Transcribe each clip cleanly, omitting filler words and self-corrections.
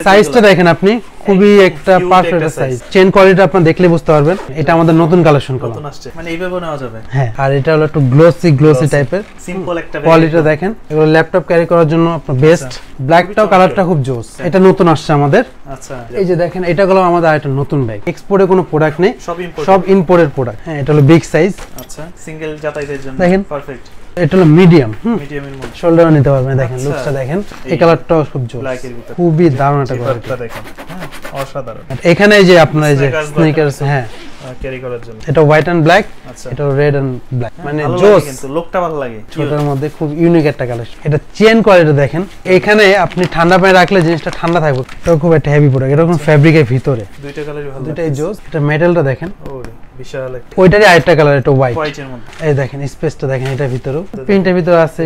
সাইজটা দেখেন আপনি খুবই একটা পারফেক্ট সাইজ। চেন কোয়ালিটি আপনি দেখলে বুঝতে পারবেন এটা আমাদের নতুন কালেকশন করা। নতুন আসছে মানে এইভাবে নেওয়া যাবে। হ্যাঁ, আর এটা হলো একটু গ্লোসি টাইপের সিম্পল একটা কোয়ালিটি দেখেন। এগুলো ল্যাপটপ ক্যারি করার জন্য আপনার বেস্ট। ব্ল্যাকটাও কালারটা খুব জোস। এটা নতুন আসছে আমাদের। আচ্ছা, এই যে দেখেন এটা হলো আমাদের আরেকটা নতুন ব্যাগ। এক্সপোর্টে কোনো প্রোডাক্ট নেই, সব ইম্পোর্টেড প্রোডাক্ট। হ্যাঁ, এটা হলো বিগ সাইজ। আচ্ছা, সিঙ্গেল যাতায়াতের জন্য পারফেক্ট। এটা হলো মিডিয়ামের মধ্যে শোল্ডারও নিতে পারবেন। দেখেন লুকসটা দেখেন, এই কালারটাও খুব জোস, খুবই দারুণ একটা কোয়ালিটি দেখেন। হ্যাঁ, অসাধারণ। এখানে এই যে আপনার এই যে স্নিকার্স, হ্যাঁ ক্যারি করার জন্য এটা হোয়াইট এন্ড ব্ল্যাক। এটা রেড এন্ড ব্ল্যাক, মানে জোস, কিন্তু লুকটা ভালো লাগে। ছোটর মধ্যে খুব ইউনিক একটা কালেকশন। এটা চেন কোয়ালিটি দেখেন। এখানে আপনি ঠান্ডা পানি রাখলে জিনিসটা ঠান্ডা থাকবে। এটা খুব একটা হেভি প্রোডাক্ট। এরকম ফেব্রিকের ভিতরে দুইটা কালারই ভালো, দুইটাই জোস। এটা মেটালটা দেখেন, ওরে বিশাল একটা। ওইটারই আরেকটা কালার, এটা হোয়াইট এর মধ্যে। এই দেখেন স্পেসটা দেখেন, এটা ভিতরেও প্রিন্টের ভিতরে আছে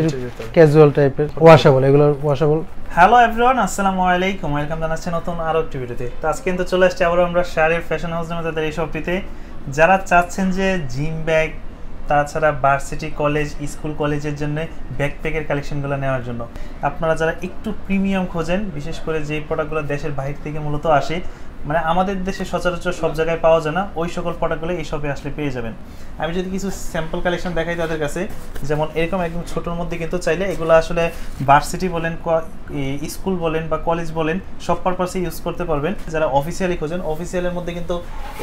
ক্যাজুয়াল টাইপের, ওয়াশেবল। এগুলো ওয়াশেবল। হ্যালো এভরিওয়ান, আসসালামু আলাইকুম। ওয়েলকাম জানাচ্ছি নতুন আরো একটি ভিডিওতে। তো আজকে কিন্তু চলে আসছে আবার আমরা শাড়ির ফ্যাশন হাউস নামে তাদের এই শপটিতে। যারা চাচ্ছেন যে জিম ব্যাগ, তাছাড়া ভার্সিটি কলেজ, স্কুল কলেজের জন্য ব্যাকপ্যাকের কালেকশনগুলো নেওয়ার জন্য, আপনারা যারা একটু প্রিমিয়াম খোঁজেন, বিশেষ করে যেই প্রোডাক্টগুলো দেশের বাইরে থেকে মূলত আসে, মানে আমাদের দেশে সচরাচর সব জায়গায় পাওয়া যায় না, ওই সকল প্রোডাক্টগুলো এই শপে আসলে পেয়ে যাবেন। আমি যদি কিছু স্যাম্পল কালেকশন দেখাই তাদের কাছে, যেমন এরকম একদম ছোটোর মধ্যে কিন্তু চাইলে এগুলো আসলে ভার্সিটি বলেন, স্কুল বলেন বা কলেজ বলেন, সব পারপাসে ইউজ করতে পারবেন। যারা অফিসিয়ালি খোঁজেন, অফিসিয়ালের মধ্যে কিন্তু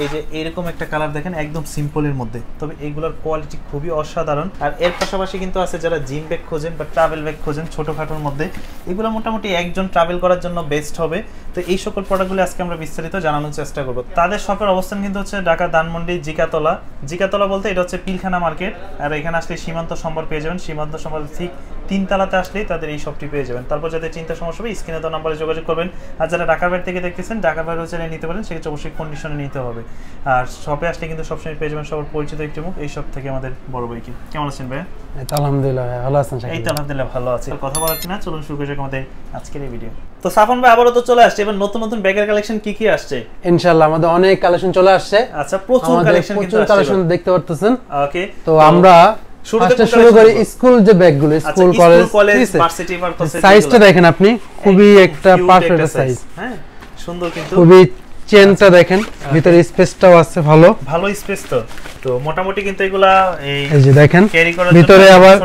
এই যে এরকম একটা কালার দেখেন, একদম সিম্পলের মধ্যে, তবে এগুলোর কোয়ালিটি খুবই অসাধারণ। আর এর পাশাপাশি কিন্তু আছে যারা জিম ব্যাগ খোঁজেন বা ট্রাভেল ব্যাগ খোঁজেন ছোটোখাটোর মধ্যে, এগুলো মোটামুটি একজন ট্রাভেল করার জন্য বেস্ট হবে। তো এই সকল প্রোডাক্টগুলো আজকে আমরা বিস্তারিত জানানোর চেষ্টা করব। তাদের শপের অবস্থান কিন্তু হচ্ছে ঢাকা ধানমন্ডি জিকাতলা বলতে এটা হচ্ছে পিলখানা মার্কেট। আর এখানে আসলে সীমান্ত সম্বর পেয়ে যাবেন। সীমান্ত সম্বর ঠিক 3 তলাতে আসলেই তাদের এই শপটি পেয়ে যাবেন। তারপর যাদের চিন্তা সমস্যা হবে স্ক্রিনে দেওয়া নম্বরে যোগাযোগ করবেন। আর যারা ঢাকার বাইরে থেকে দেখতেছেন, ঢাকার বাইরেও চাইলে নিতে পারেন, সেক্ষেত্রে অবশ্যই কন্ডিশনে নিতে হবে। আর শপে আসলে কিন্তু সবসময় পেয়ে যাবেন সবার পরিচিত একটি মুখ, এই শপ থেকে আমাদের বড় ভাই। কি কেমন আছেন ভাই? আলহামদুলিল্লাহ ভালো আছেন। এই তো আলহামদুলিল্লাহ ভালো আছি। কথা বলাচ্ছি না, চলুন শুরু করি আমাদের আজকের এই ভিডিও। তো সাফন ভাই আবারও তো চলে আসছে, এবার নতুন নতুন ব্যাগের কালেকশন কি কি আসছে? ইনশাআল্লাহ আমাদের অনেক কালেকশন চলে আসছে। আচ্ছা, প্রচুর কালেকশন কিন্তু আসছে, কালেকশন দেখতে পারতেছেন। ওকে, তো আমরা শুরু করি স্কুল যে ব্যাগগুলো, স্কুল কলেজ ভার্সিটি পারপাসে। সাইজটা দেখেন আপনি, খুবই একটা পারফেক্ট সাইজ। হ্যাঁ, সুন্দর কিন্তু খুবই চেনটা দেখেন, ভিতরে স্পেসটাও আছে ভালো স্পেস। তো মোটামুটি কিন্তু এগুলা এই যে দেখেন ক্যারি করার জন্য, ভিতরে আবার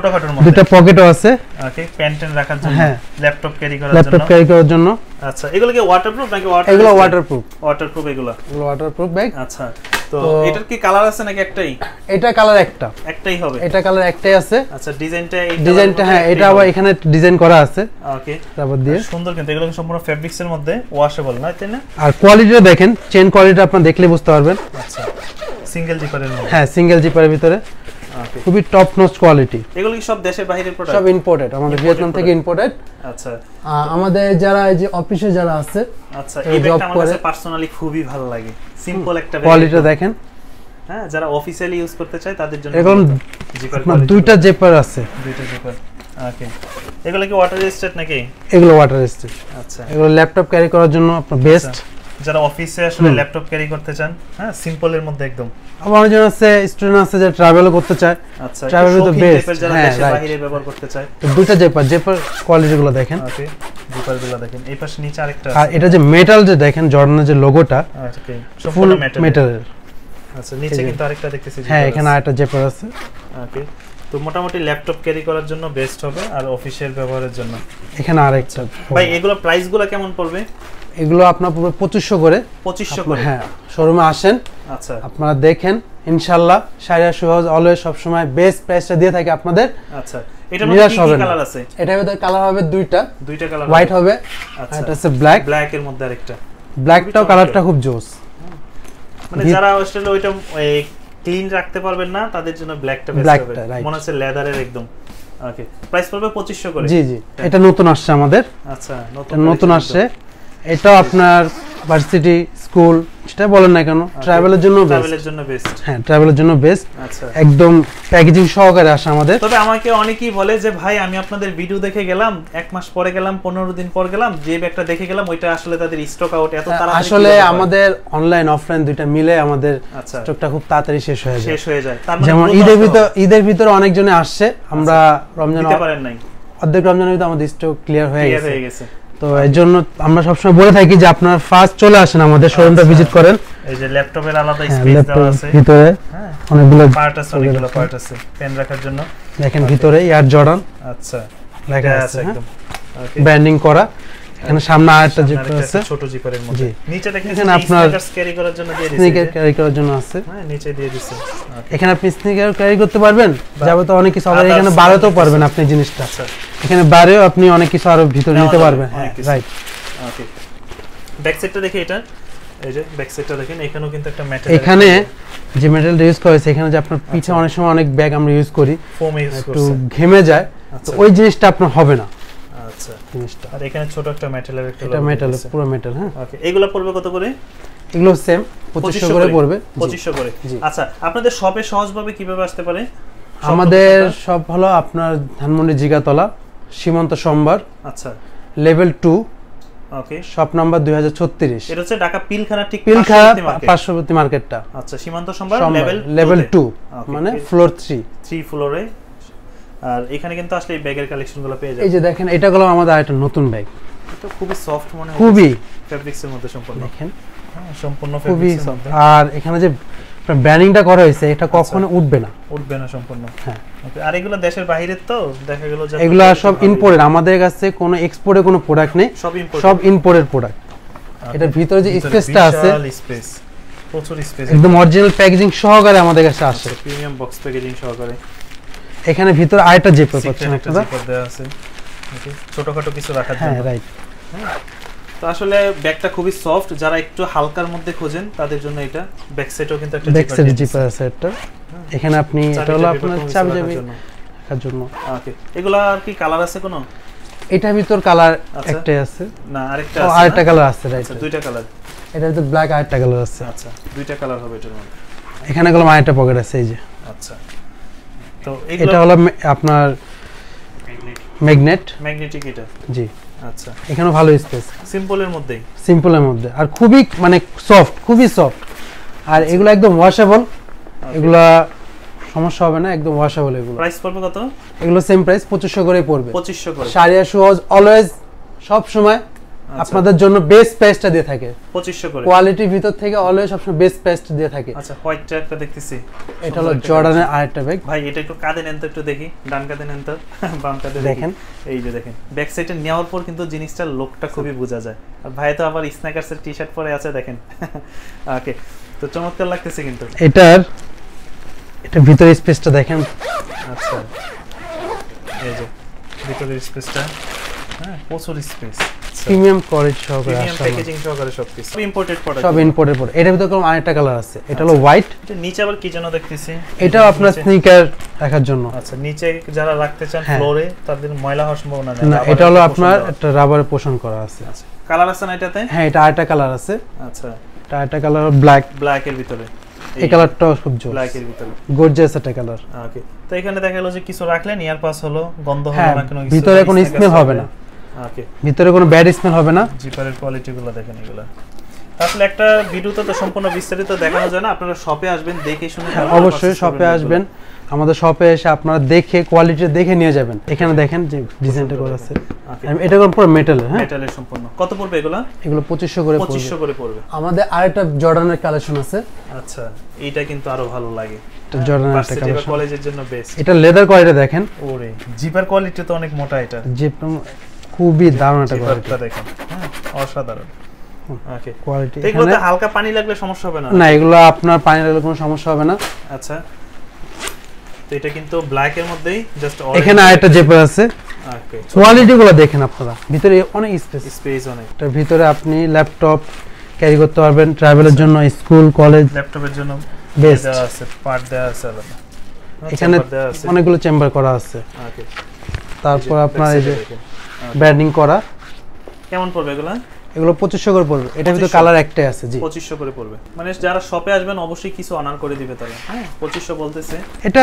দুটো পকেটও আছে। ওকে, পেন রাখার জন্য, হ্যাঁ, ল্যাপটপ ক্যারি করার জন্য। আচ্ছা, এগুলো কি ওয়াটারপ্রুফ নাকি এগুলো ওয়াটারপ্রুফ এগুলো ওয়াটারপ্রুফ ব্যাগ। আচ্ছা, তো এটার কি কালার আছে নাকি একটাই? এটা কালার একটাই হবে। এটা কালার একটাই আছে। আচ্ছা, ডিজাইনটা হ্যাঁ, এটা আবার এখানে ডিজাইন করা আছে। ওকে, তারপর দিয়ে সুন্দর কিন্তু এগুলো সম্পূর্ণ ফেব্রিক্স এর মধ্যে, ওয়াশেবল না, তাই না? আর কোয়ালিটিটা দেখেন, চেন কোয়ালিটি আপনি দেখলে বুঝতে পারবেন। আচ্ছা, সিঙ্গেল জিপারের মধ্যে। হ্যাঁ, সিঙ্গেল জিপারের ভিতরে খুবই টপ নচ কোয়ালিটি। এগুলো কি সব দেশের বাইরের প্রোডাক্ট? সব ইম্পোর্টেড, আমাদের ভিয়েতনাম থেকে ইম্পোর্টেড। আচ্ছা, আমাদের যারা এই যে অফিসে যারা আছে, আচ্ছা, এই ব্যাগটা আমার কাছে পার্সোনালি খুবই ভালো লাগে। সিম্পল একটা ব্যাগ, কোয়ালিটি দেখেন। হ্যাঁ, যারা অফিসিয়ালি ইউজ করতে চায় তাদের জন্য এখন দুইটা জিপার আছে, দুইটা জিপার। ওকে, এগুলো কি ওয়াটার রেজিস্ট্যান্ট নাকি? এগুলো ওয়াটার রেজিস্ট্যান্ট। আচ্ছা, এগুলো ল্যাপটপ ক্যারি করার জন্য আপনার বেস্ট। যারা অফিসে আসলে ল্যাপটপ ক্যারি করতে চান, হ্যাঁ, সিম্পলের মধ্যে একদম। আবার অনেকজন আছে, স্টুডেন্ট আছে যে ট্রাভেলও করতে চায়। আচ্ছা, ট্রাভেল তো বেস্ট, যারা দেশের বাইরে ব্যবহার করতে চায়। তো দুইটা জিপার কোয়ালিটিগুলো দেখেন। ওকে, জিপারগুলো দেখেন। এই পাশে নিচে আরেকটা আর এটা যে মেটাল যে দেখেন, জর্ডানের যে লোগোটা, ওকে, ফুল মেটালের। আচ্ছা, নিচে কিন্তু আরেকটা দেখতেছি। হ্যাঁ, এখানে আরেকটা জিপার আছে। ওকে, তো মোটামুটি ল্যাপটপ ক্যারি করার জন্য বেস্ট হবে, আর অফিসিয়াল ব্যবহারের জন্য এখানে আরেকটা। ভাই, এগুলো প্রাইসগুলো কেমন পড়বে? এগুলো আপনার পুরো 2500 করে। 2500 করে? হ্যাঁ, শোরুমে আসেন, আচ্ছা, আপনারা দেখেন, ইনশাআল্লাহ শাড়িয়া সুহাজ অলওয়েজ সব সময় বেস্ট প্রাইসটা দিয়ে থাকে আপনাদের। আচ্ছা, এটার মধ্যে কি কি কালার আছে? এটার মধ্যে কালার হবে দুইটা কালার, হোয়াইট হবে। আচ্ছা, এটা আছে ব্ল্যাক এর মধ্যে আরেকটা। ব্ল্যাকটাও কালারটা খুব জোস। মানে যারা আসলে ওইটা ক্লিন রাখতে পারবেন না, তাদের জন্য ব্ল্যাকটা বেস্ট হবে। মনে হচ্ছে লেদারের একদম। ওকে, প্রাইস পড়বে 2500 করে। জি, এটা নতুন আসছে আমাদের। আচ্ছা, নতুন আসছে। এটাও আপনার ভার্সিটি, স্কুল, সেটা বলেন না কেন, ট্রাভেলের জন্য বেস্ট। হ্যাঁ, ট্রাভেলের জন্য বেস্ট। আচ্ছা, একদম প্যাকেজিং সহকারে আসে আমাদের। তবে আমাকে অনেকেই বলে যে ভাই, আমি আপনাদের ভিডিও দেখে গেলাম, 1 মাস পরে গেলাম, 15 দিন পর গেলাম, যে ব্যাগটা দেখে গেলাম ওইটা আসলে তাদের স্টক আউট এত তাড়াতাড়ি। আসলে আমাদের অনলাইন অফলাইন দুইটা মিলে আমাদের স্টকটা খুব তাড়াতাড়ি শেষ হয়ে যায়। যেমন ঈদের ভিতরে অনেকজনে আসছে, আমরা রমজান দিতে পারেন নাই, অর্ধেক রমজানের ভিতরে আমাদের স্টক ক্লিয়ার হয়ে গেছে। তো এর জন্য আমরা সবসময় বলে থাকি যে আপনারা ফার্স্ট চলে আসেন আমাদের শোরুমটা ভিজিট করেন। এই যে ল্যাপটপের আলাদা স্পেস দেওয়া আছে ভিতরে, হ্যাঁ অনেকগুলো পার্ট আছে পেন রাখার জন্য। দেখেন ভিতরে এয়ার জর্ডান আচ্ছা লেখা আছে একদম ব্র্যান্ডিং করা। এখানে সামনে আরেকটা জিপার আছে, ছোট জিপারের মধ্যে। নিচে দেখেন এখানে আপনার স্নিকার্স ক্যারি করার জন্য দিয়ে দিয়েছে, স্নিকার ক্যারি করার জন্য আছে। হ্যাঁ নিচে দিয়ে দিয়েছে। এখানে আপনি স্নিকার ক্যারি করতে পারবেন, যাবে তো অনেক কিছু আবার এখানে বাড়াতেও পারবেন আপনি জিনিসটা। এখানে বাইরেও আপনি অনেক কিছু আরো ভিতরে নিতে পারবেন। হ্যাঁ রাইট। ওকে ব্যাক সাইডটা দেখি, এটা এই যে ব্যাক সাইডটা দেখেন, এখানেও কিন্তু একটা মেটাল, এখানে যে মেটালটা ইউজ করেছে এখানে যে আপনার পিছে অনেক সময় অনেক ব্যাগ আমরা ইউজ করি ফোম ইউজ একটু করছে, ঘেমে যায়, তো ওই জিনিসটা আপনার হবে না। আচ্ছা জিনিসটা আর এখানে ছোট একটা মেটালের একটা এটা মেটাল, পুরো মেটাল। হ্যাঁ ওকে এগুলো পড়বে কত করে? এগুলো সেম 2500 করে পড়বে। 2500 করে। আচ্ছা আপনাদের শপে সহজভাবে কিভাবে আসতে পারে? আমাদের সব হলো আপনার ধানমন্ডি জিগাতলা, সীমান্ত সোমবার, আচ্ছা লেভেল 2, ওকে শপ নাম্বার 2036। এটা হচ্ছে ঢাকা পিলখানা ঠিক পিলখানা পার্শ্ববর্তী মার্কেটটা। আচ্ছা সীমান্ত সোমবার লেভেল 2 মানে ফ্লোর 3 ফ্লোরে। আর এখানে কিন্তু আসলে এই ব্যাগের কালেকশনগুলো পেয়ে যাবেন। এই যে দেখেন এটা হলো আমাদের আরেকটা নতুন ব্যাগ, এটা খুবই সফট মনে হয়, খুবই ফেব্রিক্সের মধ্যে সম্পূর্ণ। দেখেন হ্যাঁ সম্পূর্ণ খুবই ফেব্রিক্সের সফট। মধ্যে। আর এখানে যে ব্র্যান্ডিংটা করা হয়েছে এটা কখনো উঠবে না, উঠবে না সম্পূর্ণ। হ্যাঁ ওকে আর এগুলো দেশের বাইরের তো দেখা গেল যে এগুলা সব ইম্পোর্টেড, আমাদের কাছে কোনো এক্সপোর্টে কোনো প্রোডাক্ট নেই, সব ইম্পোর্টেড প্রোডাক্ট। এটার ভিতরে যে স্পেসটা আছে স্পেস প্রচুর স্পেস, একদম অরিজিনাল প্যাকেজিং সহকারে আমাদের কাছে আসে, প্রিমিয়াম বক্স প্যাকেজিং সহকারে। এখানে ভিতরে আরেকটা জিপার পাচ্ছেন একটা জিপার দেওয়া আছে, ওকে ছোটখাটো কিছু রাখার জন্য। হ্যাঁ রাইট। তো আসলে ব্যাগটা খুবই সফট, যারা একটু হালকার মধ্যে খোঁজেন তাদের জন্য এটা। ব্যাক সাইডেও কিন্তু একটা ব্যাক সাইড জিপার আছে একটা, এখানে আপনি এটা হলো আপনার চাবি রাখার জন্য। ওকে এগুলা আর কি কালার আছে কোনো? এটার ভিতর কালার একটাই আছে না আরেকটা আছে, আছে আরেকটা কালার আছে রাইট। আচ্ছা দুইটা কালার, এটার ভিতর ব্ল্যাক আরেকটা কালার আছে। আচ্ছা দুইটা কালার হবে এটার মধ্যে। এখানে গেলাম আরেকটা পকেট আছে এই যে। আচ্ছা তো এটা হলো আপনার ম্যাগনেটিক এটা। জি আচ্ছা এখানে ভালো স্পেস, সিম্পলের মধ্যে, সিম্পলের মধ্যে আর খুবই মানে সফট, খুবই সফট। আর এগুলো একদম ওয়াশেবল, এগুলা সমস্যা হবে না, একদম ওয়াশেবল। এগুলো প্রাইস পড়বে কত? এগুলো সেম প্রাইস 2500 করেই পড়বে। 2500 করে। শাড়িয়া শুজ অলওয়েজ সব সময় আপনাদের জন্য বেস্ট প্রাইসটা দিয়ে থাকে 2500 করে। কোয়ালিটির ভিতর থেকে অলওয়েজ সবসময় বেস্ট প্রাইস দিয়ে থাকে। আচ্ছা হোয়াইটটা একটা দেখতেছি, এটা হলো জর্ডানের আরেকটা ব্যাগ। ভাই এটা একটু কাঁধে নেন তো, একটু দেখি ডান কাঁধে নেন তো, বাম কাঁধে দেখেন। এই যে দেখেন ব্যাক সাইডে নেওয়ার পর কিন্তু জিনিসটার লুকটা খুবই বোঝা যায়। আর ভাই তো আবার স্ন্যাকার্সের টি-শার্ট পরে আছে দেখেন। ওকে তো চমৎকার লাগতেছে কিন্তু এটা ভিতরের স্পেসটা দেখেন। আচ্ছা এই যে ভিতরের স্পেসটা, হ্যাঁ প্রচুর স্পেস, প্রিমিয়াম কোয়ালিটি সহকারে প্রিমিয়াম আসে, প্যাকেজিং সহকারে সবকিছু, সব ইম্পোর্টেড প্রোডাক্ট, সব ইম্পোর্টেড প্রোডাক্ট। এটার ভিতরে কোনো আরেকটা কালার আছে, এটা হলো হোয়াইট। এটা নিচে আবার কি যেন দেখতেছি, এটাও আপনার স্নিকার রাখার জন্য। আচ্ছা নিচে যারা রাখতে চান ফ্লোরে তাদের ময়লা হওয়ার সম্ভাবনা নেই। না এটা হলো আপনার একটা রাবারে পোষণ করা আছে। আচ্ছা কালার আছে না এটাতে? হ্যাঁ এটা আরেকটা কালার আছে। আচ্ছা এটা আরেকটা কালার ব্ল্যাক এর ভিতরে, এই কালারটাও খুব জোস, ব্ল্যাক এর ভিতরে গর্জিয়াস একটা কালার। ওকে তো এখানে দেখা গেল যে কিছু রাখলেন, ইয়ার পাস হলো, গন্ধ হলো না, কোনো কিছু ভিতরে কোনো স্মেল হবে না। ওকে ভিতরে কোনো ব্যাড স্মেল হবে না। জিপারের কোয়ালিটি গুলো দেখেন এগুলা। আসলে একটা ভিডিওতে তো সম্পূর্ণ বিস্তারিত দেখানো যায় না, আপনারা শপে আসবেন দেখে শুনে। অবশ্যই শপে আসবেন, আমাদের শপে এসে আপনারা দেখে কোয়ালিটি দেখে নিয়ে যাবেন। এখানে দেখেন যে ডিজাইনটা করা আছে, এটা কোন পুরো মেটালের। হ্যাঁ মেটালের সম্পূর্ণ। কত পড়বে এগুলা? এগুলো 2500 করে পড়বে। 2500 করে পড়বে। আমাদের আরেকটা জর্ডানের কালেকশন আছে। আচ্ছা এইটা কিন্তু আরো ভালো লাগে, এটা জর্ডানের একটা কালেকশন, কলেজের জন্য বেস্ট। এটা লেদার কোয়ালিটি দেখেন। ওরে জিপার কোয়ালিটি তো অনেক মোটা, এটা জিপ খুবই দারুণ একটা কোয়ালিটি দেখেন, হ্যাঁ অসাধারণ। ওকে কোয়ালিটি। এগুলোতে হালকা পানি লাগলে সমস্যা হবে না? না এগুলো আপনার পানি লাগলে কোনো সমস্যা হবে না। আচ্ছা তো এটা কিন্তু ব্ল্যাক এর মধ্যেই জাস্ট এখানে আরেকটা জিপার আছে। ওকে কোয়ালিটিগুলো দেখেন আপনারা, ভিতরে অনেক স্পেস অনেক। এটার ভিতরে আপনি ল্যাপটপ ক্যারি করতে পারবেন, ট্রাভেলের জন্য, স্কুল কলেজ, ল্যাপটপের জন্য বেস্ট দেওয়া আছে, পার্ট দেওয়া আছে আলাদা। এখানে অনেকগুলো চেম্বার করা আছে। ওকে তারপর আপনার এই যে ব্র্যান্ডিং করা। কেমন পড়বে এগুলা? এগুলো 2500 করে পড়বে। এটার ভিতরে কালার একটাই আছে। জি 2500 করে পড়বে। মানে যারা শপে আসবেন অবশ্যই কিছু অনার করে দিবে তারা। হ্যাঁ 2500 বলতেছে। এটা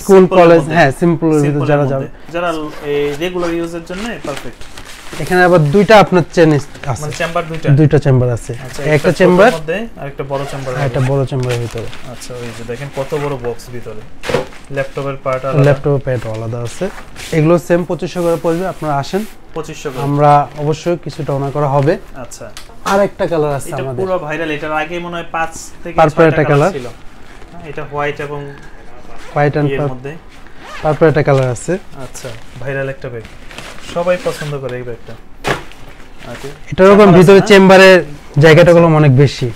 স্কুল কলেজ, হ্যাঁ সিম্পলের ভিতরে যারা যাবে, যারা এই রেগুলার ইউজের জন্য পারফেক্ট। এখানে আবার দুইটা আপনার চেন আছে, মানে চেম্বার দুইটা চেম্বার আছে। একটা চেম্বার মধ্যে আর একটা বড় চেম্বার, একটা বড় চেম্বারের ভিতরে। আচ্ছা ওই যে দেখেন কত বড় বক্স ভিতরে। ল্যাপটপের পার্ট আলাদা, ল্যাপটপের প্যাড আলাদা আছে। এগুলো সেম 2500 করে পড়বে, আপনারা আসেন 2500 করে। আমরা অবশ্যই কিছুটা অনা করা হবে। আচ্ছা, আর একটা কালার আছে এটা আমাদের, পুরো ভাইরাল, এটার আগে মনে হয় 5 থেকে পার্পল 6টা একটা কালার কালার ছিল। এটা হোয়াইট এবং হোয়াইট এন্ড এর মধ্যে পার্পল একটা কালার আছে। আচ্ছা, ভাইরাল একটা ব্যাগ, সবাই পছন্দ করে এই ব্যাগটা। ওকে, এটার উপর ভিতরে চেম্বারের জায়গাটা গুলো অনেক বেশি।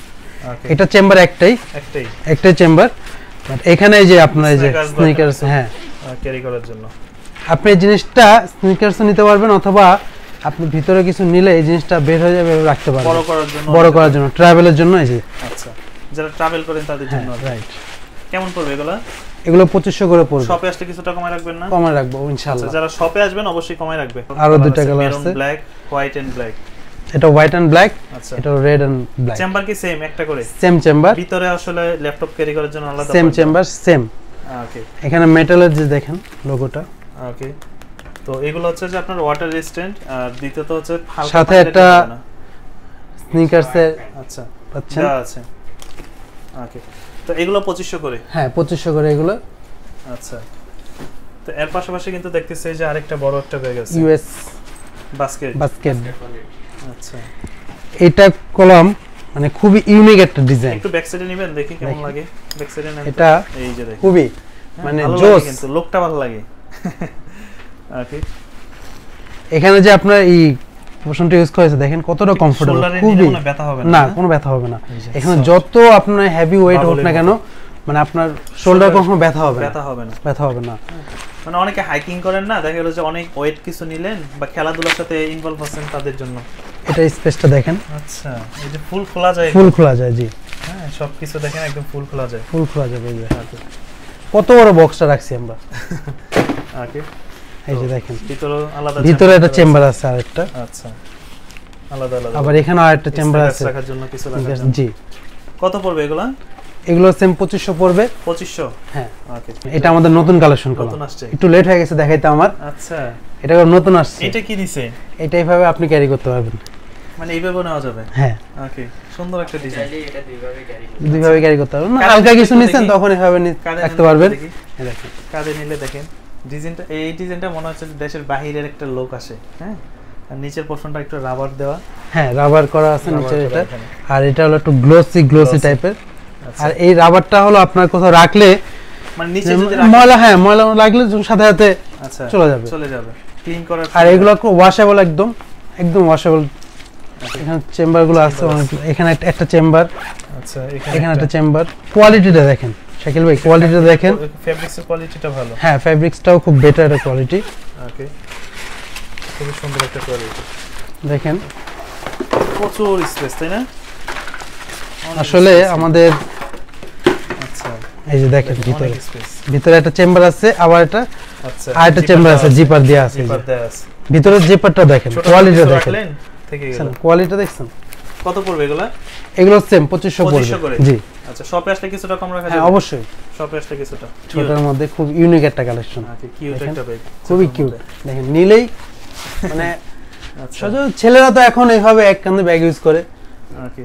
ওকে, এটা চেম্বার একটাই চেম্বার, বাট এখানে এই যে আপনার এই যে স্নিকার্স, হ্যাঁ ক্যারি করার জন্য আপনি এই জিনিসটা স্নিকার্স নিতে পারবেন, অথবা আপনি ভিতরে কিছু নিলে এই জিনিসটা বের হয়ে যাবে, রাখতে পারবেন বড় করার জন্য ট্রাভেলের জন্য। এই যে আচ্ছা, যারা ট্রাভেল করেন তাদের জন্য। রাইট। কেমন পড়বে এগুলা? এগুলো 2500 করে পড়বে। শপে আসলে কিছুটা কমায় রাখবেন না? কমায় রাখবো ইনশাআল্লাহ। যারা শপে আসবেন অবশ্যই কমায় রাখবে। আরো দুটো কালার আছে, ব্ল্যাক, হোয়াইট এন্ড ব্ল্যাক। এটা হোয়াইট এন্ড ব্ল্যাক, আচ্ছা, এটা রেড এন্ড ব্ল্যাক। চেম্বার কি সেম একটা করে? সেম চেম্বার, ভিতরে আসলে ল্যাপটপ ক্যারি করার জন্য আলাদা সেম চেম্বার সেম। ওকে, এখানে মেটালের যে দেখেন লোগোটা। ওকে, তো এগুলো হচ্ছে যে আপনার ওয়াটার রেজিস্ট্যান্ট, আর দ্বিতীয়ত হচ্ছে হালকা সাথে একটা স্নিকার্সের আচ্ছা পাচ্ছেন যা আছে। ওকে, তো এগুলো 2500 করে। হ্যাঁ 2500 করে এগুলো। আচ্ছা, তো এর পাশাপাশি কিন্তু দেখতেছি যে আরেকটা বড় একটা ব্যাগ আছে, ইউএস বাস্কেট। আচ্ছা, এটা কলম মানে খুবই ইউনিক একটা ডিজাইন। একটু ব্যাক সাইডে নেবেন দেখি কেমন লাগে। ব্যাক সাইডে নেন, এটা এই যে দেখেন খুবই মানে ভালো জোস, লাগে কিন্তু লুকটা ভালো লাগে। ওকে, এখানে যে আপনার এই পোর্শনটা ইউজ করেছে দেখেন কতটা কমফোর্টেবল, খুবই কোনো ব্যথা হবে না, কোনো ব্যথা হবে না। এখানে যত আপনার হেভি ওয়েট হোক না কেন, মানে আপনার শোল্ডার কখনো ব্যথা হবে না। মানে অনেকে হাইকিং করেন না, দেখা গেল যে অনেক ওয়েট কিছু নিলেন বা খেলাধুলার সাথে ইনভলভ আছেন তাদের জন্য। এটা স্পেসটা দেখেন, আচ্ছা, এই যে ফুল খোলা যায়, জি হ্যাঁ, সবকিছু দেখেন একদম ফুল খোলা যায়। এই যে কত বড় বক্সটা রাখছি আমরা। ওকে, এই যে দেখেন ভিতরে একটা চেম্বার আছে আরেকটা। আচ্ছা, আলাদা আবার এখানে আরেকটা চেম্বার আছে রাখার জন্য কিছু রাখার জন্য। জি, কত পড়বে এগুলা? এগুলো সেম 2500 পড়বে। 2500, হ্যাঁ। ওকে, এটা আমাদের নতুন কালেকশন করা, একটু লেট হয়ে গেছে দেখাইতে আমার। আচ্ছা, এটা নতুন আসছে। এটা কি দিছে? এটা এইভাবে আপনি ক্যারি করতে পারবেন, মানে এইভাবে নেওয়া যাবে? হ্যাঁ। ওকে, সুন্দর একটা ডিজাইন। এটা দুইভাবে ক্যারি করতে পারবেন, হালকা কিছু নিছেন তখন এইভাবে রাখতে পারবেন। এই দেখেন কাঁধে নিলে দেখেন ডিজাইনটা, এই ডিজাইনটা মনে হচ্ছে দেশের বাহিরের একটা লোক আসে। হ্যাঁ, আর নিচের পোরশনটা একটু রাবার দেওয়া, হ্যাঁ রাবার করা আছে নিচে এটা, আর এটা হলো একটু গ্লোসি টাইপের। আর এই রাবারটা হলো আপনার কোথাও রাখলে মানে নিচে যদি ময়লা, হ্যাঁ ময়লা লাগলে সাথে সাথে আচ্ছা চলে যাবে ক্লিন করার। আর এগুলো ওয়াশেবল, একদম ওয়াশেবল। এখানে চেম্বারগুলো আছে, এখানে একটা চেম্বার, আচ্ছা এখানে একটা চেম্বার। কোয়ালিটিটা দেখেন শাকিল ভাই, কোয়ালিটিটা দেখেন, ফেব্রিক্সের কোয়ালিটিটা ভালো। হ্যাঁ ফেব্রিক্সটাও খুব বেটার একটা কোয়ালিটি। ওকে, খুব সুন্দর একটা কোয়ালিটি দেখেন, প্রচুর স্পেস, তাই না? আসলে আমাদের আচ্ছা, এই যে দেখেন ভিতরে একটা চেম্বার আছে, আবার একটা আচ্ছা আরেকটা চেম্বার আছে, জিপার দেয়া আছে। ভিতরে জিপারটা দেখেন, কোয়ালিটিটা দেখেন, কোয়ালিটিটা দেখছেন। কত পড়বে এগুলা? এগুলো সেম 2500 পড়বে। জি, আচ্ছা, শপে আসলে কিছুটা কম রাখা যাবে? হ্যাঁ অবশ্যই, শপে আসলে কিছুটা। ছোটর মধ্যে খুব ইউনিক একটা কালেকশন। আচ্ছা, কিউট একটা ব্যাগ, খুবই কিউট। দেখেন নিলেই মানে আচ্ছা, ছেলেরা তো এখন এইভাবে এক কাঁধে ব্যাগ ইউজ করে। ওকে,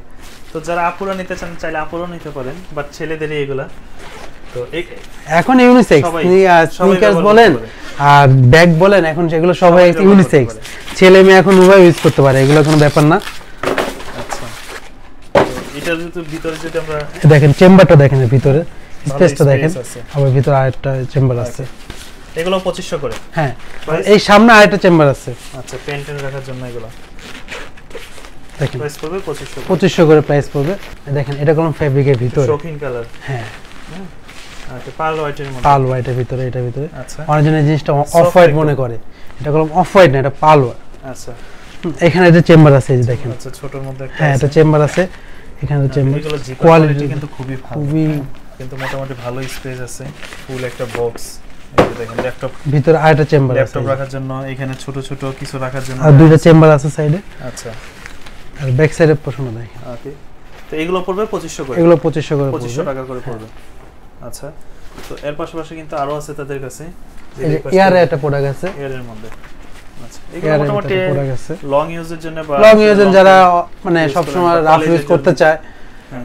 তো যারা আপুরা নিতে চান চাইলে আপুরা নিতে পারেন, বাট ছেলেদেরই এগুলা। তো এখন ইউনিসেক্স, স্নিকার্স বলেন আর ব্যাগ বলেন, এখন সেগুলো সবাই ইউনিসেক্স, ছেলে মেয়ে এখন উভয় ইউজ করতে পারে, এগুলো কোনো ব্যাপার না। আচ্ছা, এটা যদি ভিতরে যদি আমরা দেখেন চেম্বারটা দেখেন, ভিতরে স্পেসটা দেখেন, আবার ভিতরে আরেকটা চেম্বার আছে। এগুলো 2500 করে। হ্যাঁ, এই সামনে আরেকটা চেম্বার আছে। আচ্ছা, পেন রাখার জন্য এগুলো দেখেন প্রাইস পড়বে 2500 2500 করে প্রাইস পড়বে। দেখেন এটা কোন ফেব্রিকের ভিতরে, শৌখিন কালার। হ্যাঁ, আচ্ছা, পার্ল হোয়াইটের মধ্যে, পার্ল হোয়াইটের ভিতরে, এটা ভিতরে। আচ্ছা, অরিজিনাল জিনিসটা অফ হোয়াইট মনে করে, এটা কোন অফ হোয়াইট না, এটা পার্ল। আচ্ছা, এখানে একটা চেম্বার আছে, এই যে দেখেন। আচ্ছা, ছোটর মধ্যে একটা, হ্যাঁ এটা চেম্বার আছে, এখানে চেম্বার। এগুলো কোয়ালিটি কিন্তু খুবই ভালো, খুবই কিন্তু মোটামুটি ভালো স্পেস আছে, ফুল একটা বক্স। এই যে দেখেন ল্যাপটপ, ভিতরে আরেকটা চেম্বার আছে, ল্যাপটপ রাখার জন্য, এখানে ছোট ছোট কিছু রাখার জন্য, আর দুইটা চেম্বার আছে সাইডে। আচ্ছা, আর ব্যাক সাইডের পোরশন দেখেন। ওকে, তো এগুলো পড়বে 2500 করে। এগুলো 2500 করে পড়বে, 2500 টাকা করে পড়বে। আচ্ছা, তো এর পাশাপাশি কিন্তু আরো আছে তাদের কাছে, এই যে এয়ারে একটা প্রোডাক্ট আছে, এয়ারের মধ্যে। আচ্ছা, এগুলো মোটামুটি প্রোডাক্ট আছে লং ইউজের জন্য বা লং ইউজের যারা মানে সব সময় রাফ ইউজ করতে চায়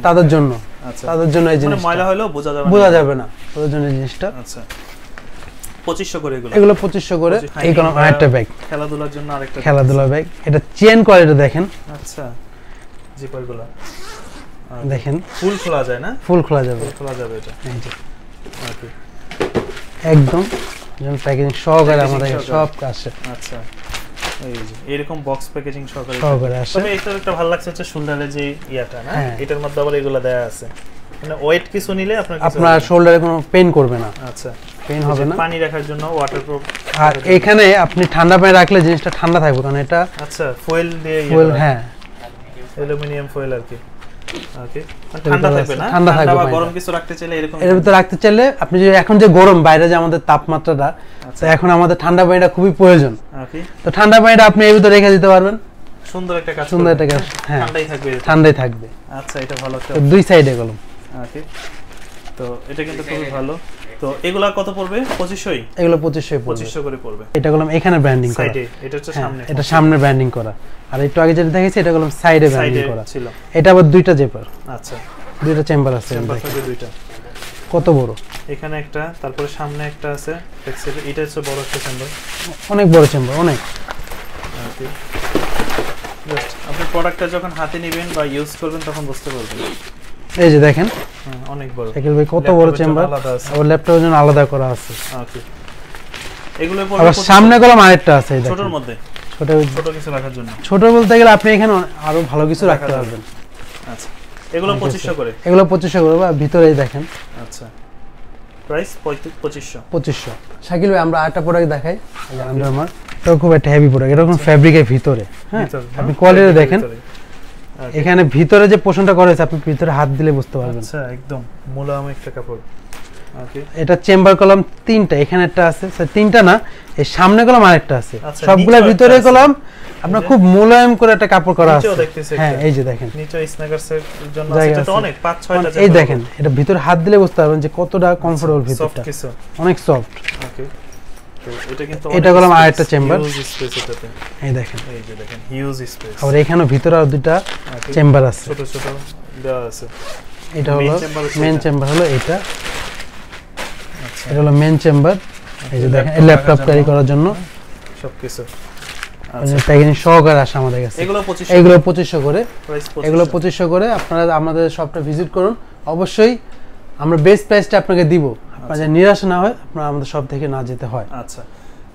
তাদের জন্য। আচ্ছা, তাদের জন্য এই জিনিসটা মানে ময়লা হলেও বোঝা যাবে না, তাদের জন্য এই জিনিসটা। আচ্ছা, 2500 করে এগুলো। এগুলো 2500 করে। এই কলম আরেকটা ব্যাগ, খেলাধুলার জন্য আরেকটা খেলাধুলা ব্যাগ। এটা চেন কোয়ালিটি দেখেন। আচ্ছা, জিপারগুলো দেখেন, ফুল খোলা যায় না? ফুল খোলা যাবে, ফুল খোলা যাবে এটা। এই যে ওকে, একদম যেমন প্যাকেজিং সহকারে আমাদের সব আসে। আচ্ছা, এই যে এরকম বক্স প্যাকেজিং সহকারে আসে। তবে এটা একটা ভালো লাগছে হচ্ছে শোল্ডারে যে ইয়াটা না, এটার মধ্যে আবার এগুলা দেয়া আছে, মানে ওয়েট কিছু নিলে আপনার শোল্ডারে কোনো পেইন করবে না। আচ্ছা, পেইন হবে না। পানি রাখার জন্য ওয়াটারপ্রুফ। আর এখানে আপনি ঠান্ডা পানি রাখলে জিনিসটা ঠান্ডা থাকবে, কারণ এটা আচ্ছা ফয়েল দিয়ে ফয়েল, হ্যাঁ অ্যালুমিনিয়াম ফয়েল আর কি। ওকে, ঠান্ডা থাকবে না? ঠান্ডা থাকবে। বা গরম কিছু রাখতে চাইলে এরকম এর ভিতরে রাখতে চাইলে আপনি যে এখন যে গরম বাইরে যে আমাদের তাপমাত্রাটা, তো এখন আমাদের ঠান্ডা পানিটা খুবই প্রয়োজন। ওকে, তো ঠান্ডা পানিটা আপনি এর ভিতরে রেখে দিতে পারবেন। সুন্দর একটা কাজ, সুন্দর একটা কাজ, হ্যাঁ ঠান্ডাই থাকবে, ঠান্ডাই থাকবে। আচ্ছা, এটা ভালো একটা দুই সাইডে কলম। ওকে, তো এটা কিন্তু খুবই ভালো। তো এগুলা কত পড়বে? 2500ই? এগুলো 2500 করে পড়বে। এটা কলম এখানে ব্র্যান্ডিং করা, সাইডে এটা হচ্ছে সামনে, এটা সামনে ব্র্যান্ডিং করা। আর একটু আগে যেটা দেখেছি এটা কলম সাইডে ব্র্যান্ডিং করা ছিল। এটা আবার দুইটা জেপার। আচ্ছা, দুইটা চেম্বার আছে, চেম্বার থাকে দুইটা। কত বড়, এখানে একটা, তারপরে সামনে একটা আছে, এক্সেল। এটা হচ্ছে বড় একটা চেম্বার, অনেক বড় চেম্বার, অনেক। ওকে, জাস্ট আপনি প্রোডাক্টটা যখন হাতে নেবেন বা ইউজ করবেন তখন বুঝতে পারবেন। এই যে দেখেন, অনেক বড়, শাকিল ভাই কত বড় চেম্বার। আর ল্যাপটপের জন্য আলাদা করা আছে। ওকে, এগুলো আবার সামনে কলম আরেকটা আছে, এই দেখেন ছোটর মধ্যে, ছোট কিছু রাখার জন্য। ছোট বলতে গেলে আপনি এখানে আরো ভালো কিছু রাখতে পারবেন। আচ্ছা, এগুলো 2500 করে। এগুলো 2500 করে। বা ভিতরেই দেখেন, আচ্ছা, প্রাইস 2500। শাকিল ভাই আমরা আরেকটা প্রোডাক্ট দেখাই, আন্ডার আর্মার। এটা খুব একটা হেভি প্রোডাক্ট, এটা কোন ফ্যাব্রিকের ভিতরে, হ্যাঁ আপনি কোয়ালিটি দেখেন। এখানে ভিতরে যে পোর্শনটা করা হয়েছে আপনি ভিতরে হাত দিলে বুঝতে পারবেন। আচ্ছা, একদম মোলায়েম একটা কাপড়। ওকে, এটা চেম্বার কলম তিনটা, এখানে একটা আছে, স্যার তিনটা না, এই সামনে কলম আরেকটা আছে। সবগুলা ভিতরে কলম আপনার খুব মোলায়েম করে একটা কাপড় করা আছে। হ্যাঁ, এই যে দেখেন, নিচে স্ন্যাকারসের জন্য এটা তো অনেক 5-6টা। এই দেখেন, এটা ভিতরে হাত দিলে বুঝতে পারবেন যে কতটা কমফোর্টেবল ভিতরটা, অনেক সফট। ওকে, তো এটা কিন্তু এটা কলম আরেকটা চেম্বার। হিউজ স্পেস এটাতে, এই দেখেন, এই যে দেখেন হিউজ স্পেস। আর এখানে ভিতরে আর দুটো চেম্বার আছে, ছোট ছোট দেওয়া আছে। এটা হলো মেইন চেম্বার, হলো এটা। আচ্ছা, এটা হলো মেইন চেম্বার। এই যে দেখেন, ল্যাপটপ ক্যারি করার জন্য সবকিছু আচ্ছা প্যাকেজিং সহকারে আসে আমাদের কাছে। এগুলো 2500 করে, এগুলো 2500 করে। আপনারা আমাদের শপটা ভিজিট করুন, অবশ্যই আমরা বেস্ট প্রাইসটা আপনাকে দিব, আপনারা যেন নিরাশ না হয়, আপনারা আমাদের শপ থেকে না যেতে হয়। আচ্ছা,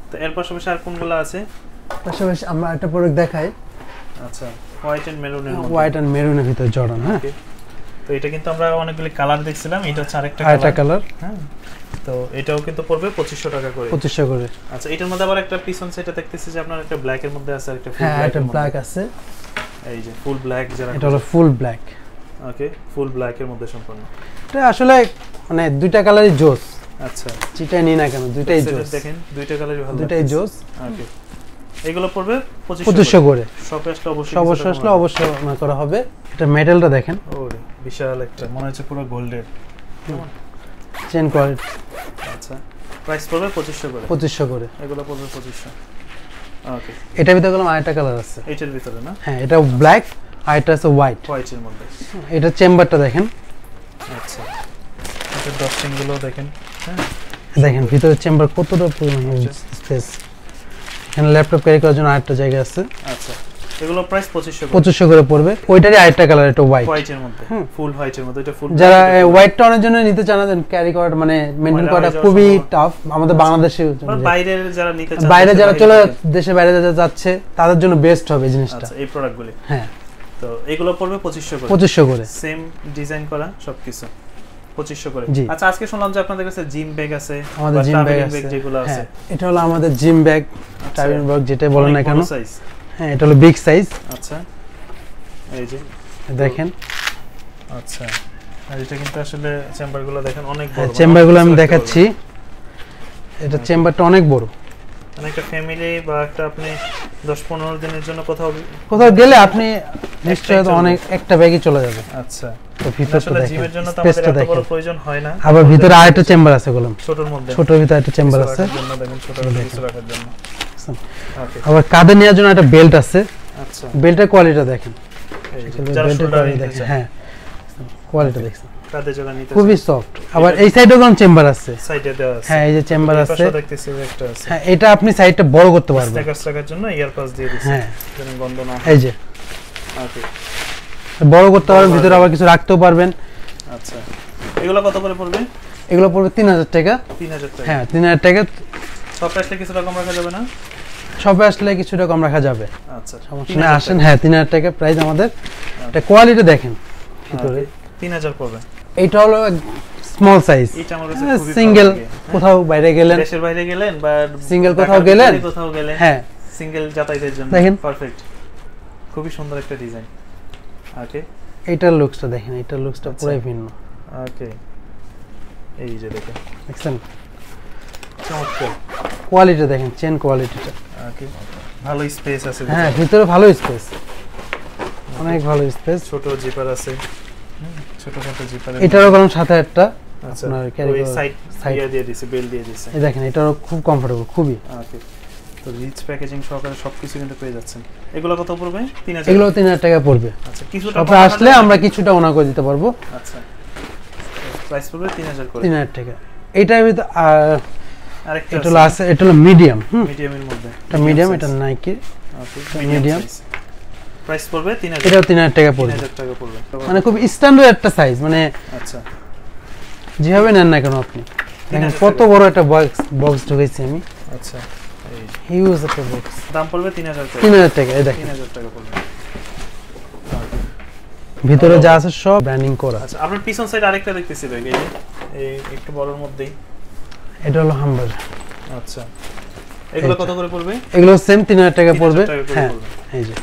তো এর পাশাপাশি আর কোনগুলো আছে? পাশাপাশি আমরা একটা প্রোডাক্ট দেখাই। আচ্ছা, হোয়াইট এন্ড মেরুনের মধ্যে, হোয়াইট এন্ড মেরুনের ভিতর জর্ডান। হ্যাঁ, তো এটা কিন্তু আমরা অনেকগুলো কালার দেখছিলাম, এটা হচ্ছে আরেকটা কালার। হ্যাঁ, তো এটাও কিন্তু পড়বে 2500 টাকা করে। 2500 করে। আচ্ছা, এটার মধ্যে আবার একটা পিছন সাইডে দেখতেছি যে আপনার একটা ব্ল্যাক এর মধ্যে আছে, একটা ফুল ব্ল্যাক। হ্যাঁ, একটা ব্ল্যাক আছে, এই যে ফুল ব্ল্যাক যারা, এটা হলো ফুল ব্ল্যাক। ওকে, ফুল ব্ল্যাক এর মধ্যে সম্পূর্ণ। এটা আসলে মানে দুইটা কালারই জোস। আচ্ছা, যেটাই নিন না কেন দুইটাই জোস। দেখেন দুইটা কালারই ভালো, দুইটাই জোস। ওকে, এগুলো পড়বে 2500 করে। শপে আসলে অবশ্যই করা হবে। এটা মেটালটা দেখেন, ওরে বিশাল একটা, মনে হচ্ছে পুরো গোল্ডের চেন কোয়ালিটি। আচ্ছা, প্রাইস পড়বে 2500 করে। 2500 করে এগুলো পড়বে 2500। ওকে, এটার ভিতরে গেলাম আরেকটা কালার আছে, এইটার ভিতরে না? হ্যাঁ, এটা ব্ল্যাক আর এটা আছে হোয়াইট। হোয়াইটের মধ্যে এটা চেম্বারটা দেখেন। আচ্ছা, এটা ডস্টিং গুলো দেখেন। হ্যাঁ, দেখেন ভিতরে চেম্বার কতটা পরিমাণ স্পেস। এখানে ল্যাপটপ ক্যারি করার জন্য আরেকটা জায়গা আছে। আচ্ছা, এগুলো প্রাইস 2500 করে পড়বে। ওইটারই আরেকটা কালার, এটা হোয়াইটের মধ্যে, ফুল হোয়াইটের মধ্যে। এটা ফুল, যারা হোয়াইটটা অনেক জন্য নিতে চান, ক্যারি করার মানে মেইনটেইন করাটা খুবই টাফ আমাদের বাংলাদেশে। বাইরের যারা নিতে চান, বাইরে যারা চলে দেশে বাইরে যাচ্ছে তাদের জন্য বেস্ট হবে এই জিনিসটা। আচ্ছা, এই প্রোডাক্টগুলি। হ্যাঁ, তো এগুলো পড়বে 2500 করে। 2500 করে, সেম ডিজাইন করা সবকিছু 2500 করে। আচ্ছা, আজকে শুনলাম যে আপনাদের কাছে জিম ব্যাগ আছে, আমাদের জিম ব্যাগ আছে যেগুলো আছে। এটা হলো আমাদের জিম ব্যাগ, ট্রাভেলিং ব্যাগ যেটা বলেন না কেন। সাইজ, হ্যাঁ, এটা হলো বিগ সাইজ। আচ্ছা, এই যে দেখেন। আচ্ছা, আর এটা কিন্তু আসলে চেম্বারগুলো দেখেন অনেক বড়। চেম্বারগুলো আমি দেখাচ্ছি, এটা চেম্বারটা অনেক বড়। মানে একটা ফ্যামিলি বা একটা আপনি 10-15 দিনের জন্য কোথাও গেলে আপনি নিশ্চয়ই তো অনেক একটা ব্যাগই চলে যাবে। আচ্ছা, তো ভিতরে আসলে জিমের জন্য তো আমাদের এত বড় প্রয়োজন হয় না। আবার ভিতরে আরেকটা চেম্বার আছে গোলাম, ছোটর মধ্যে, ছোটর ভিতরে একটা চেম্বার আছে, দেখেন ছোট কিছু রাখার জন্য। ওকে, আবার কাঁধে নেওয়ার জন্য একটা বেল্ট আছে। আচ্ছা, বেল্টের কোয়ালিটি দেখেন, বেল্টের কোয়ালিটি দেখেন। হ্যাঁ, কোয়ালিটি দেখছেন কাঁধে যারা নিতে খুবই সফট। আবার এই সাইডেও কোন চেম্বার আছে, সাইডে দেওয়া আছে। হ্যাঁ এই যে চেম্বার আছে, পাশে দেখতেছি একটা আছে। হ্যাঁ এটা আপনি সাইডটা বড় করতে পারবেন, স্টিকারস রাখার জন্য ইয়ার পাস দিয়ে দিয়েছে, হ্যাঁ যেন গন্ধ না হয়। এই যে ওকে, বড় করতে পারবেন, ভিতরে আবার কিছু রাখতেও পারবেন। আচ্ছা এগুলো কত করে পড়বে? এগুলো পড়বে 3000 টাকা। 3000 টাকা, হ্যাঁ 3000 টাকা। সব আসলে কিছু রকম রাখা যাবে না? শপে আসলে কিছুটা কম রাখা যাবে, আচ্ছা সমস্যা নেই, আসেন। হ্যাঁ 3000 টাকা প্রাইস আমাদের। এটা কোয়ালিটি দেখেন ভিতরে 3000 পড়বে। এইটা হলো স্মল সাইজ, এটা আমার কাছে খুবই সিঙ্গেল, ভালো লাগে। কোথাও বাইরে গেলেন, দেশের বাইরে গেলেন বা সিঙ্গেল কোথাও ঢাকার গেলেন, ভিতরে কোথাও গেলেন, হ্যাঁ সিঙ্গেল যাতায়াতের জন্য দেখেন। পারফেক্ট, খুবই সুন্দর একটা ডিজাইন। ওকে, এইটার লুকসটা দেখেন, এইটার লুকসটা আচ্ছা। পুরাই ভিন্ন। ওকে, এই যে দেখেন দেখছেন চমৎকার কোয়ালিটি দেখেন, চেন কোয়ালিটিটা। ওকে, ভালো স্পেস আছে, হ্যাঁ ভিতরে ভালো স্পেস, অনেক ভালো স্পেস। ছোট জিপার আছে, ছোট ছোট জিপার। এটারও কারণ সাথে একটা আচ্ছা আপনার ক্যারি ওই করার সাইড side। দিয়ে দিয়েছে, বেল দিয়ে দিয়েছে। এই দেখেন এটারও খুব কমফোর্টেবল, খুবই। ওকে, তো রিচ প্যাকেজিং সহকারে সবকিছু কিন্তু পেয়ে যাচ্ছেন। এগুলো কত পড়বে? 3000। এগুলো 3000 টাকা পড়বে। আচ্ছা কিছুটা শপে আসলে আমরা কিছুটা ওনা করে দিতে পারবো। আচ্ছা প্রাইস পড়বে 3000 করে। 3000 টাকা। এইটার ভিতরে আরেকটা এটা হলো আছে, এটা হলো মিডিয়াম। মিডিয়ামের মধ্যে, এটা মিডিয়াম, এটা নাইকি ওকে মিডিয়াম। প্রাইস পড়বে 3000। এটাও 3000 টাকা পড়বে। 3000 টাকা পড়বে, মানে খুব স্ট্যান্ডার্ড একটা সাইজ, মানে আচ্ছা যেভাবে নেন না কেন আপনি দেখেন 3000 কত বড় একটা বক্স ঢুকেছি আমি, আচ্ছা এই হিউজ একটা বক্স। দাম পড়বে 3000 টাকা। 3000 টাকা। এই দেখেন 3000 টাকা পড়বে। ভিতরে যা আছে সব ব্র্যান্ডিং করা। আচ্ছা আপনার পিছন সাইড আরেকটা দেখতেছি ভাই, এই যে এই একটু বড়র মধ্যেই, এটা হলো হাম্বার। আচ্ছা এগুলো কত করে পড়বে? এগুলো সেম 3000 টাকা 3000 পড়বে। টাকা করে হ্যাঁ পড়বে। এই যে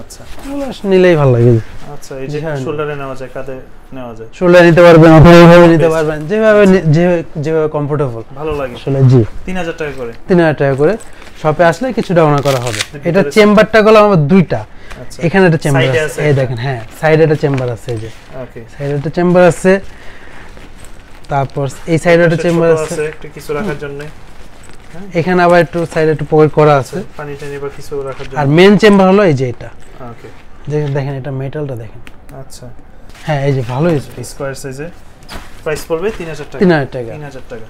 আচ্ছা এগুলো নিলেই ভালো লাগে। আচ্ছা এই যে হ্যাঁ। শোল্ডারে নেওয়া যায়, কাঁধে নেওয়া যায়, শোল্ডার নিতে পারবেন অথবা এইভাবে নিতে পারবেন, যেভাবে যেভাবে কমফোর্টেবল। ভালো লাগে। আসলে জি 3000 টাকা করে। 3000 টাকা করে। শপে আসলে কিছুটা ওনা করা হবে। ভিতরে এটা চেম্বারটা গুলো আমার দুইটা, আচ্ছা এখানে একটা চেম্বার Side এ আছে, আছে এই একটা। দেখেন। হ্যাঁ সাইডে একটা চেম্বার আছে, এই যে ওকে, সাইডে একটা চেম্বার আছে, তারপর এই সাইডে একটা চেম্বার আছে, একটু কিছু রাখার জন্য, এখানে আবার একটু সাইডে একটু পকেট করা আছে। পানি টানি বা কিছু রাখার জন্য। আর মেন চেম্বার হলো এই যে এটা, ওকে যে দেখেন এটা মেটালটা দেখেন। আচ্ছা হ্যাঁ এই যে ভালো স্পেস। স্কয়ার সাইজে। প্রাইস পড়বে 3000 টাকা। 3000 টাকা। 3000 টাকা।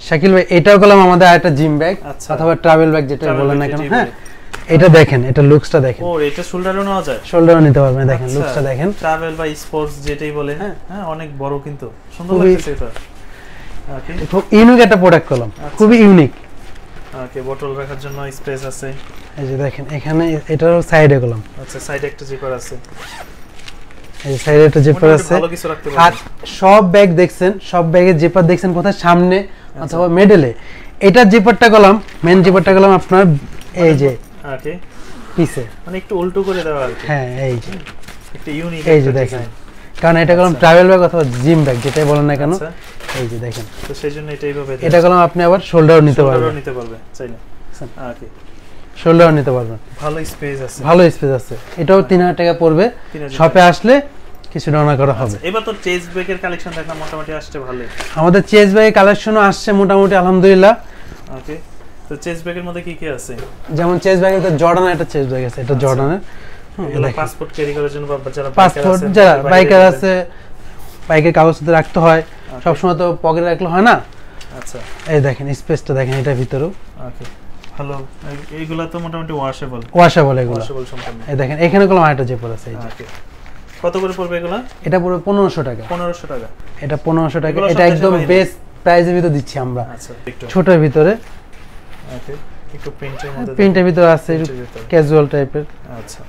শাকিল ভাই এটাও গেলাম আমাদের আরেকটা জিম ব্যাগ আচ্ছা। অথবা ট্রাভেল ব্যাগ যেটা Travel বলেন bag না কেন। যেটাই হ্যাঁ বলে। এটা দেখেন, এটা লুকসটা দেখেন, ও এটা শোল্ডারও নেওয়া যায়, শোল্ডারও নিতে পারবেন। দেখেন লুকসটা দেখেন, ট্রাভেল বা স্পোর্টস যেটাই বলে। হ্যাঁ। হ্যাঁ অনেক বড় কিন্তু সুন্দর খুবই- লাগছে এটা। ওকে খুব ইউনিক একটা প্রোডাক্ট করলাম, আচ্ছা। খুবই ইউনিক। ওকে বোতল রাখার জন্য স্পেস আছে। এই যে দেখেন এখানে এটারও সাইডে করলাম, আচ্ছা সাইডে একটা জিপার আছে, এই যে সাইডে একটা জিপার মোটামুটি আছে। ভালো কিছু রাখতে আর পারবেন। সব ব্যাগ দেখছেন, সব ব্যাগের জিপার দেখছেন কোথায়, সামনে অথবা মিডলে। এটার জিপারটা করলাম, মেন জিপারটা করলাম আপনার এই যে ওকে পিছে। মানে একটু উল্টো করে দেওয়া আর কি, হ্যাঁ এই যে একটু ইউনিক এই যে দেখেন, কারণ এটা করলাম ট্রাভেল ব্যাগ অথবা জিম ব্যাগ যেটাই বলেন না কেন। আচ্ছা এই যে দেখেন তো সেইজন্য এটাই ভাবে এটা করলাম, আপনি আবার শোল্ডারও নিতে পারবেন, নিতে পারবে চাইলে। ওকে শোল্ডারও নিতে পারবেন, ভালো স্পেস আছে, ভালো স্পেস আছে। এটাও 3000 টাকা পড়বে। 3000 শপে আসলে কিছু ডাউনা করা হবে। এবার তো চেস্ট ব্যাগের কালেকশন দেখলাম মোটামুটি আসছে ভালোই। আমাদের চেস ব্যাগের কালেকশনও আসছে মোটামুটি আলহামদুলিল্লাহ। ওকে তো চেস্ট ব্যাগের মধ্যে কি কি আছে? যেমন চেস ব্যাগে তো জর্ডানের একটা চেস ব্যাগ আছে, এটা জর্ডানের। এগুলো পাসপোর্ট ক্যারি করার জন্য বা যারা পাসপোর্ট যারা বাইকার আছে, বাইকের কাগজপত্র রাখতে হয়, সবসময় তো পকেটে রাখলে হয় না। আচ্ছা এই দেখেন স্পেসটা দেখেন, এটা ভিতরেও ওকে ভালো। এইগুলা তো মোটামুটি ওয়াশেবল, ওয়াশেবল এগুলো। ওয়াশেবল সম্পূর্ণ। এই দেখেন এখানে কোনো আরেকটা জিপার আছে, এই যে ওকে কত করে পড়বে এগুলা? এটা পুরো 1500 টাকা। 1500 টাকা। এটা 1500 টাকা। এগুলো সব এটা একদম দেশের বাইরে? বেস্ট প্রাইসের ভিতর দিচ্ছি আমরা, আচ্ছা একটু ছোটের ভিতরে। ওকে একটু প্রিন্টের মধ্যে প্রিন্টের ভিতরে আছে, প্রিন্টের ভিতরে। ক্যাজুয়াল টাইপের। আচ্ছা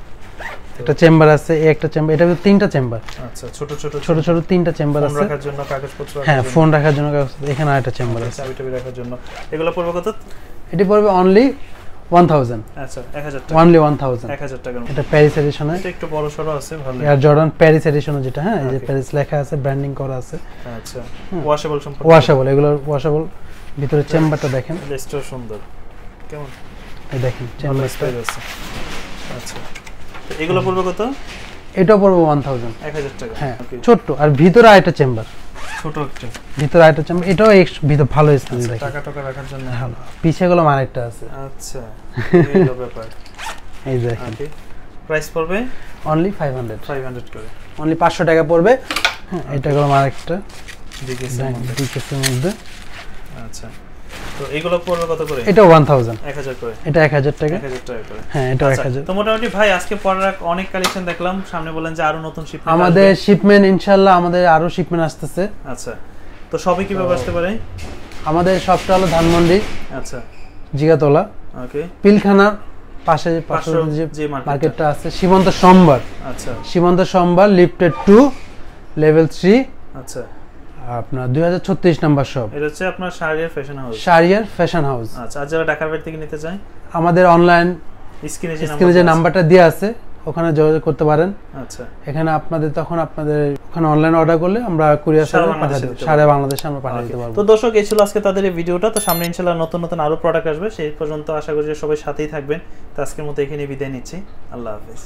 একটা চেম্বার আছে, এই একটা চেম্বার, এটা ভিতরে তিনটা চেম্বার, আচ্ছা ছোট ছোট ছোট ছোট তিনটা চেম্বার ফোন আছে। রাখার জন্য, কাগজপত্র রাখার হ্যাঁ জন্য, ফোন রাখার জন্য এখানে আরেকটা চেম্বার আছে। চাবি টাবি রাখার জন্য। এগুলো পড়বে কত? এটি পড়বে অনলি 1000, আচ্ছা 1000 টাকা। অনলি 1000। 1000 টাকার মধ্যে। এটা প্যারিস এডিশনে, এটা একটু বড় সরো আছে ভালো। এয়ার জর্ডান প্যারিস এডিশনে যেটা। হ্যাঁ এই যে Okay. প্যারিস লেখা আছে, ব্র্যান্ডিং করা আছে, আচ্ছা ওয়াশেবল সম্পূর্ণ। ওয়াশেবল। এগুলো ওয়াশেবল। ভিতরে চেম্বারটা দেখেন, লেস্টার সুন্দর কেমন এই দেখেন ভালো চেম্বার। স্পেস আছে। আচ্ছা তো এগুলো পড়বে কত? এটা পড়বে 1000। 1000 টাকা। হ্যাঁ ওকে ছোট্ট। আর ভিতরে আরেকটা চেম্বার, ছোট একটা ভিতরে আরেকটা চেম্বার, এটাও ভিতর ভালো স্পেস দেখেন। টাকা টাকা রাখার জন্য। ভালো। পিছে গুলো আরেকটা আছে, আচ্ছা এই হলো ব্যাপার। এই দেখেন। ওকে প্রাইস পড়বে অনলি 500। 500 করে। অনলি 500 টাকা পড়বে। হ্যাঁ এটা গেল আরেকটা ডিকেসের মধ্যে ডিকেসের মধ্যে। আচ্ছা, তো এগুলো পড়বে কত করে? এটা 1000 1000 করে। এটা 1000 টাকা। 1000 টাকা করে। হ্যাঁ এটা 1000। তো মোটামুটি ভাই আজকে পড়ার অনেক কালেকশন দেখলাম, সামনে বলেন যে আরো নতুন শিপমেন্ট আমাদের শিপমেন্ট ইনশাআল্লাহ আমাদের আরো শিপমেন্ট আসতেছে। আচ্ছা, তো সবই কিভাবে আসতে পারে? আমাদের শপটা হলো ধানমন্ডি, আচ্ছা জিগাতলা, ওকে, পিলখানার পাশে যে মার্কেটটা আছে সীমান্ত সোমবার। আচ্ছা, সীমান্ত সোমবার লিফটেড 2 লেভেল 3। আচ্ছা, আপনার 2036 নাম্বার শপ। এটা হচ্ছে আপনার Shahriar fashion house. Shahriar fashion house. আচ্ছা, আর যারা ঢাকার বাইরে থেকে নিতে চায় আমাদের অনলাইন স্ক্রিনে যে নাম্বারটা দেওয়া আছে ওখানে যোগাযোগ করতে পারেন। আচ্ছা, এখানে আপনাদের ওখানে অনলাইন অর্ডার করলে আমরা কুরিয়ার সার্ভিস পাঠিয়ে দেব, সারা বাংলাদেশে আমরা পাঠিয়ে দিতে পারবো। তো দর্শক এই ছিল আজকে তাদের এই ভিডিওটা। তো সামনে ইনশাআল্লাহ নতুন নতুন আরো প্রোডাক্ট আসবে, সেই পর্যন্ত আশা করি যে সবাই সাথেই থাকবেন। তো আজকের মতো এখানে বিদায় নিচ্ছি, আল্লাহ হাফেজ।